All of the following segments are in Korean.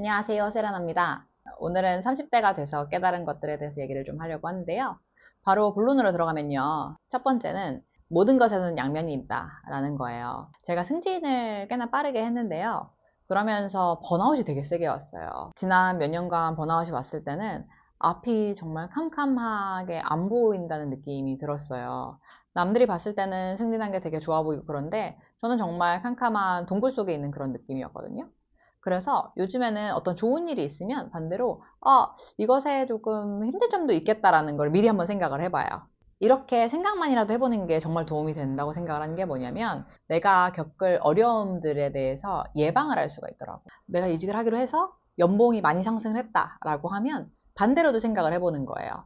안녕하세요, 세라나입니다. 오늘은 30대가 돼서 깨달은 것들에 대해서 얘기를 좀 하려고 하는데요. 바로 본론으로 들어가면요. 첫 번째는 모든 것에는 양면이 있다 라는 거예요. 제가 승진을 꽤나 빠르게 했는데요. 그러면서 번아웃이 되게 세게 왔어요. 지난 몇 년간 번아웃이 왔을 때는 앞이 정말 캄캄하게 안 보인다는 느낌이 들었어요. 남들이 봤을 때는 승진한 게 되게 좋아 보이고 그런데 저는 정말 캄캄한 동굴 속에 있는 그런 느낌이었거든요. 그래서 요즘에는 어떤 좋은 일이 있으면 반대로 이것에 조금 힘든 점도 있겠다라는 걸 미리 한번 생각을 해봐요. 이렇게 생각만이라도 해보는 게 정말 도움이 된다고 생각을 하는 게 뭐냐면 내가 겪을 어려움들에 대해서 예방을 할 수가 있더라고. 내가 이직을 하기로 해서 연봉이 많이 상승을 했다라고 하면 반대로도 생각을 해보는 거예요.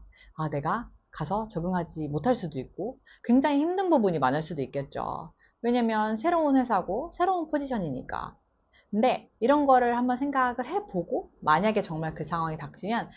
내가 가서 적응하지 못할 수도 있고 굉장히 힘든 부분이 많을 수도 있겠죠. 왜냐면 새로운 회사고 새로운 포지션이니까. 근데 이런 거를 한번 생각을 해보고 만약에 정말 그 상황이 닥치면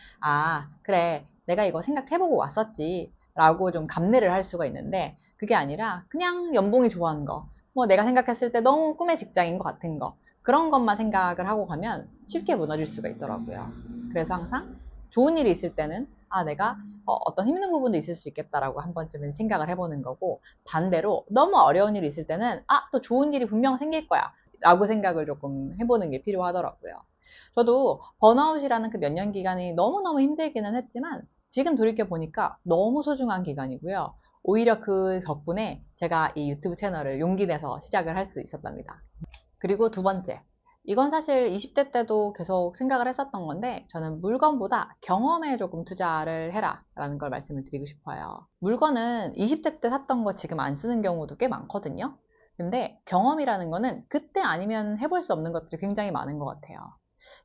그래 내가 이거 생각해보고 왔었지 라고 좀 감내를 할 수가 있는데 그게 아니라 그냥 연봉이 좋아하는 거 뭐 내가 생각했을 때 너무 꿈의 직장인 것 같은 거 그런 것만 생각을 하고 가면 쉽게 무너질 수가 있더라고요. 그래서 항상 좋은 일이 있을 때는 내가 어떤 힘든 부분도 있을 수 있겠다라고 한 번쯤은 생각을 해보는 거고 반대로 너무 어려운 일이 있을 때는 또 좋은 일이 분명 생길 거야 라고 생각을 조금 해보는 게 필요하더라고요. 저도 번아웃이라는 그 몇 년 기간이 너무너무 힘들기는 했지만 지금 돌이켜보니까 너무 소중한 기간이고요. 오히려 그 덕분에 제가 이 유튜브 채널을 용기 내서 시작을 할 수 있었답니다. 그리고 두 번째. 이건 사실 20대 때도 계속 생각을 했었던 건데 저는 물건보다 경험에 조금 투자를 해라 라는 걸 말씀을 드리고 싶어요. 물건은 20대 때 샀던 거 지금 안 쓰는 경우도 꽤 많거든요. 근데 경험이라는 거는 그때 아니면 해볼 수 없는 것들이 굉장히 많은 것 같아요.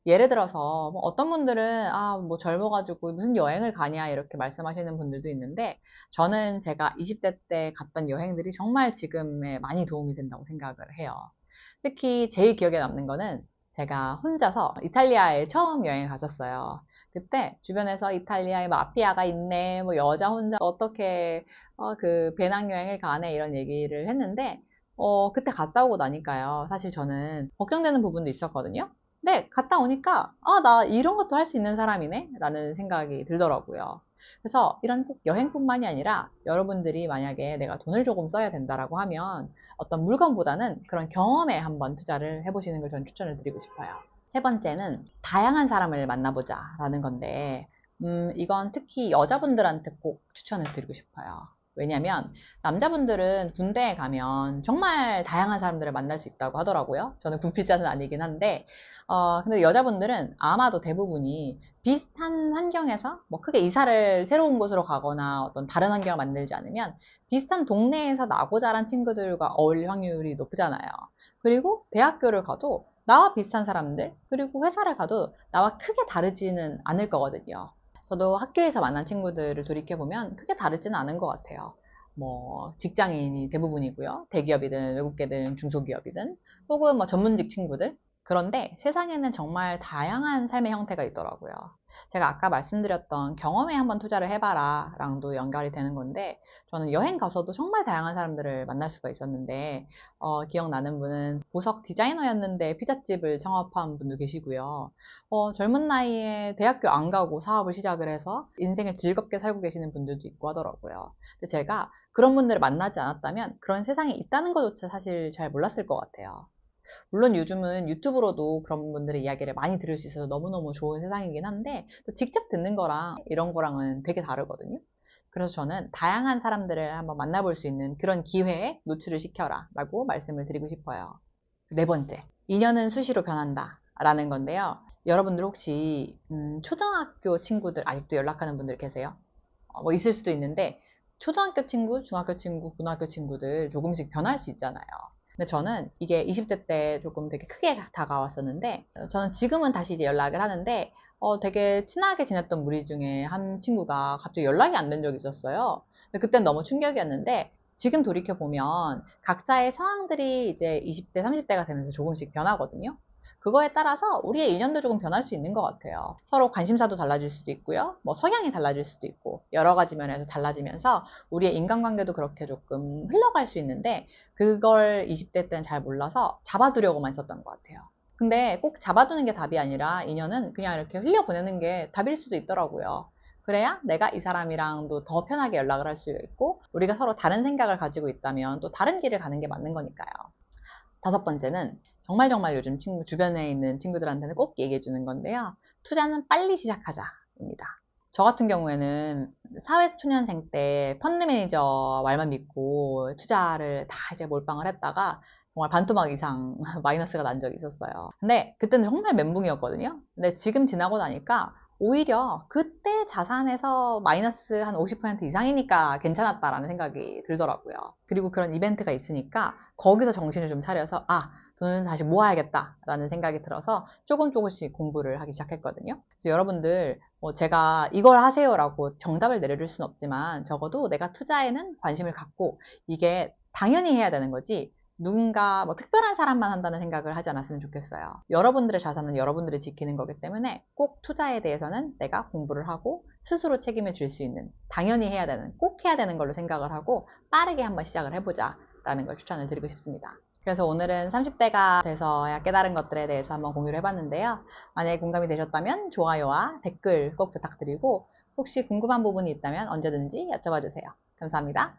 예를 들어서 뭐 어떤 분들은 뭐 젊어가지고 무슨 여행을 가냐 이렇게 말씀하시는 분들도 있는데 저는 제가 20대 때 갔던 여행들이 정말 지금에 많이 도움이 된다고 생각을 해요. 특히 제일 기억에 남는 거는 제가 혼자서 이탈리아에 처음 여행을 갔었어요. 그때 주변에서 이탈리아에 마피아가 있네, 뭐 여자 혼자 어떻게 그 배낭여행을 가네 이런 얘기를 했는데 그때 갔다 오고 나니까요. 사실 저는 걱정되는 부분도 있었거든요. 근데 갔다 오니까 나 이런 것도 할 수 있는 사람이네 라는 생각이 들더라고요. 그래서 이런 꼭 여행뿐만이 아니라 여러분들이 만약에 내가 돈을 조금 써야 된다라고 하면 어떤 물건보다는 그런 경험에 한번 투자를 해보시는 걸 저는 추천을 드리고 싶어요. 세 번째는 다양한 사람을 만나보자 라는 건데 이건 특히 여자분들한테 꼭 추천을 드리고 싶어요. 왜냐면 남자분들은 군대에 가면 정말 다양한 사람들을 만날 수 있다고 하더라고요. 저는 군필자는 아니긴 한데 근데 여자분들은 아마도 대부분이 비슷한 환경에서 뭐 크게 이사를 새로운 곳으로 가거나 어떤 다른 환경을 만들지 않으면 비슷한 동네에서 나고 자란 친구들과 어울릴 확률이 높잖아요. 그리고 대학교를 가도 나와 비슷한 사람들, 그리고 회사를 가도 나와 크게 다르지는 않을 거거든요. 저도 학교에서 만난 친구들을 돌이켜보면 크게 다르지는 않은 것 같아요. 뭐, 직장인이 대부분이고요. 대기업이든 외국계든 중소기업이든 혹은 뭐 전문직 친구들. 그런데 세상에는 정말 다양한 삶의 형태가 있더라고요. 제가 아까 말씀드렸던 경험에 한번 투자를 해봐라 랑도 연결이 되는 건데 저는 여행 가서도 정말 다양한 사람들을 만날 수가 있었는데 기억나는 분은 보석 디자이너였는데 피자집을 창업한 분도 계시고요. 젊은 나이에 대학교 안 가고 사업을 시작을 해서 인생을 즐겁게 살고 계시는 분들도 있고 하더라고요. 근데 제가 그런 분들을 만나지 않았다면 그런 세상이 있다는 것조차 사실 잘 몰랐을 것 같아요. 물론 요즘은 유튜브로도 그런 분들의 이야기를 많이 들을 수 있어서 너무너무 좋은 세상이긴 한데 또 직접 듣는 거랑 이런 거랑은 되게 다르거든요. 그래서 저는 다양한 사람들을 한번 만나볼 수 있는 그런 기회에 노출을 시켜라 라고 말씀을 드리고 싶어요. 네 번째, 인연은 수시로 변한다 라는 건데요. 여러분들 혹시 초등학교 친구들 아직도 연락하는 분들 계세요? 뭐 있을 수도 있는데 초등학교 친구, 중학교 친구, 고등학교 친구들 조금씩 변할 수 있잖아요. 근데 저는 이게 20대 때 조금 되게 크게 다가왔었는데 저는 지금은 다시 이제 연락을 하는데 되게 친하게 지냈던 무리 중에 한 친구가 갑자기 연락이 안 된 적이 있었어요. 근데 그땐 너무 충격이었는데 지금 돌이켜보면 각자의 상황들이 이제 20대, 30대가 되면서 조금씩 변하거든요. 그거에 따라서 우리의 인연도 조금 변할 수 있는 것 같아요. 서로 관심사도 달라질 수도 있고요. 뭐 성향이 달라질 수도 있고 여러 가지 면에서 달라지면서 우리의 인간관계도 그렇게 조금 흘러갈 수 있는데 그걸 20대 때는 잘 몰라서 잡아두려고만 했었던 것 같아요. 근데 꼭 잡아두는 게 답이 아니라 인연은 그냥 이렇게 흘려보내는 게 답일 수도 있더라고요. 그래야 내가 이 사람이랑도 더 편하게 연락을 할 수 있고 우리가 서로 다른 생각을 가지고 있다면 또 다른 길을 가는 게 맞는 거니까요. 다섯 번째는 정말 요즘 주변에 있는 친구들한테는 꼭 얘기해 주는 건데요. 투자는 빨리 시작하자입니다. 저 같은 경우에는 사회초년생 때 펀드 매니저 말만 믿고 투자를 다 이제 몰빵을 했다가 정말 반토막 이상 마이너스가 난 적이 있었어요. 근데 그때는 정말 멘붕이었거든요. 근데 지금 지나고 나니까 오히려 그때 자산에서 마이너스 한 50% 이상이니까 괜찮았다라는 생각이 들더라고요. 그리고 그런 이벤트가 있으니까 거기서 정신을 좀 차려서 돈을 다시 모아야겠다라는 생각이 들어서 조금씩 공부를 하기 시작했거든요. 그래서 여러분들 제가 이걸 하세요라고 정답을 내려줄 수는 없지만 적어도 내가 투자에는 관심을 갖고 이게 당연히 해야 되는 거지 누군가 특별한 사람만 한다는 생각을 하지 않았으면 좋겠어요. 여러분들의 자산은 여러분들이 지키는 거기 때문에 꼭 투자에 대해서는 내가 공부를 하고 스스로 책임을 질 수 있는 당연히 해야 되는 꼭 해야 되는 걸로 생각을 하고 빠르게 한번 시작을 해보자 라는 걸 추천을 드리고 싶습니다. 그래서 오늘은 30대가 돼서야 깨달은 것들에 대해서 한번 공유를 해봤는데요. 만약에 공감이 되셨다면 좋아요와 댓글 꼭 부탁드리고 혹시 궁금한 부분이 있다면 언제든지 여쭤봐 주세요. 감사합니다.